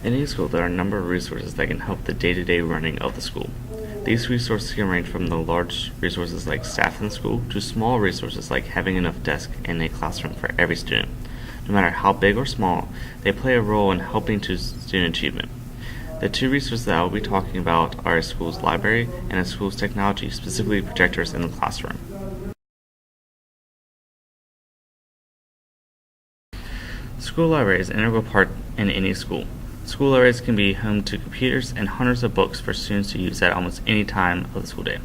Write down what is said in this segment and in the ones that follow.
In a school, there are a number of resources that can help the day-to-day running of the school. These resources can range from the large resources like staff in the school to small resources like having enough desks in a classroom for every student. No matter how big or small, they play a role in helping to student achievement. The two resources that I will be talking about are a school's library and a school's technology, specifically projectors in the classroom. School library is an integral part in any school. School libraries can be home to computers and hundreds of books for students to use at almost any time of the school day.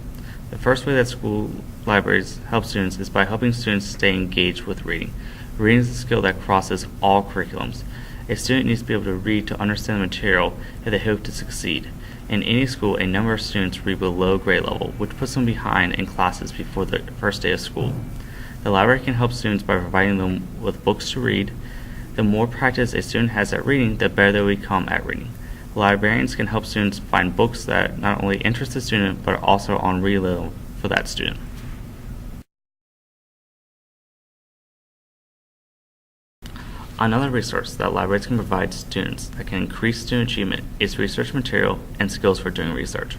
The first way that school libraries help students is by helping students stay engaged with reading. Reading is a skill that crosses all curriculums. A student needs to be able to read to understand the material if they hope to succeed. In any school, a number of students read below grade level, which puts them behind in classes before the first day of school. The library can help students by providing them with books to read. The more practice a student has at reading, the better they will become at reading. Librarians can help students find books that not only interest the student, but are also on read level for that student. Another resource that libraries can provide to students that can increase student achievement is research material and skills for doing research.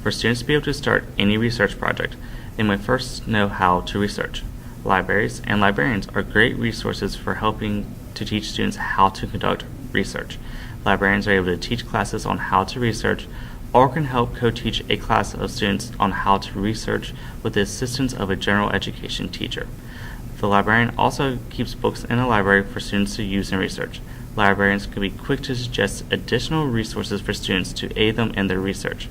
For students to be able to start any research project, they must first know how to research. Libraries and librarians are great resources for helping to teach students how to conduct research. Librarians are able to teach classes on how to research or can help co-teach a class of students on how to research with the assistance of a general education teacher. The librarian also keeps books in a library for students to use in research. Librarians can be quick to suggest additional resources for students to aid them in their research.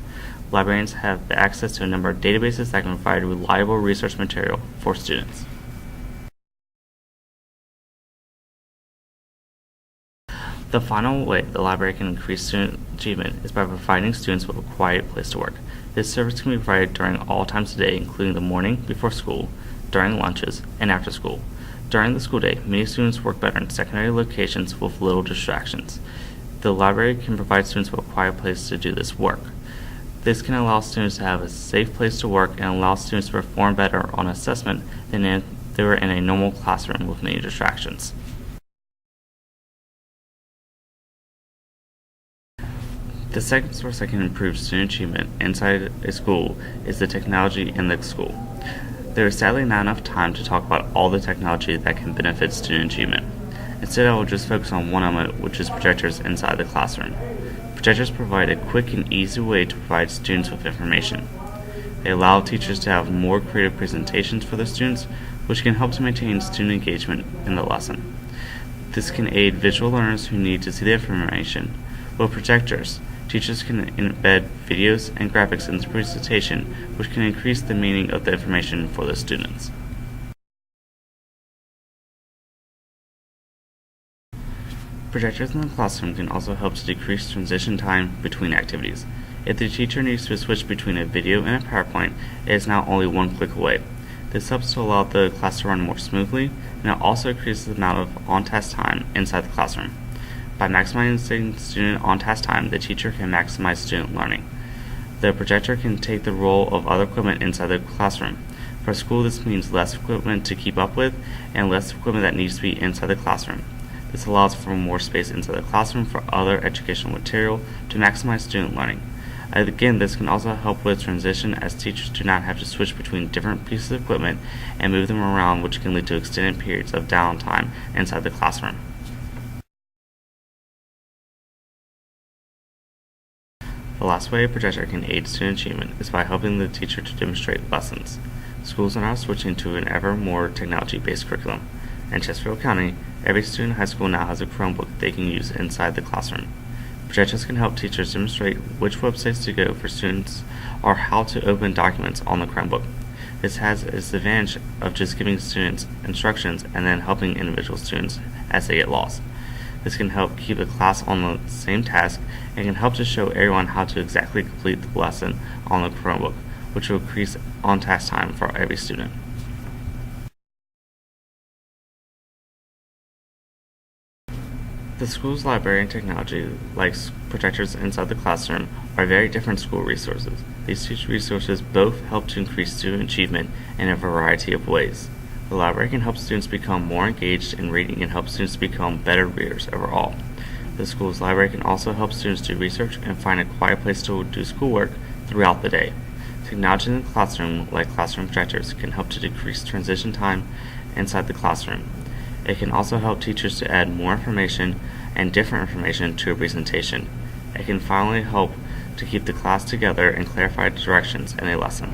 Librarians have access to a number of databases that can provide reliable research material for students. The final way the library can increase student achievement is by providing students with a quiet place to work. This service can be provided during all times of the day, including the morning before school, during lunches, and after school. During the school day, many students work better in secondary locations with little distractions. The library can provide students with a quiet place to do this work. This can allow students to have a safe place to work and allow students to perform better on assessment than if they were in a normal classroom with many distractions. The second source that can improve student achievement inside a school is the technology in the school. There is sadly not enough time to talk about all the technology that can benefit student achievement. Instead, I will just focus on one element, which is projectors inside the classroom. Projectors provide a quick and easy way to provide students with information. They allow teachers to have more creative presentations for their students, which can help to maintain student engagement in the lesson. This can aid visual learners who need to see the information. With projectors, teachers can embed videos and graphics in the presentation, which can increase the meaning of the information for the students. Projectors in the classroom can also help to decrease transition time between activities. If the teacher needs to switch between a video and a PowerPoint, it is now only one click away. This helps to allow the class to run more smoothly, and it also increases the amount of on-task time inside the classroom. By maximizing student on-task time, the teacher can maximize student learning. The projector can take the role of other equipment inside the classroom. For a school, this means less equipment to keep up with and less equipment that needs to be inside the classroom. This allows for more space inside the classroom for other educational material to maximize student learning. Again, this can also help with transition as teachers do not have to switch between different pieces of equipment and move them around, which can lead to extended periods of downtime inside the classroom. The last way a projector can aid student achievement is by helping the teacher to demonstrate lessons. Schools are now switching to an ever more technology-based curriculum. In Chesterfield County, every student in high school now has a Chromebook they can use inside the classroom. Projectors can help teachers demonstrate which websites to go for students or how to open documents on the Chromebook. This has its advantage of just giving students instructions and then helping individual students as they get lost. This can help keep the class on the same task and can help to show everyone how to exactly complete the lesson on the Chromebook, which will increase on-task time for every student. The school's library and technology, like projectors inside the classroom, are very different school resources. These two resources both help to increase student achievement in a variety of ways. The library can help students become more engaged in reading and help students become better readers overall. The school's library can also help students do research and find a quiet place to do schoolwork throughout the day. Technology in the classroom, like classroom projectors, can help to decrease transition time inside the classroom. It can also help teachers to add more information and different information to a presentation. It can finally help to keep the class together and clarify directions in a lesson.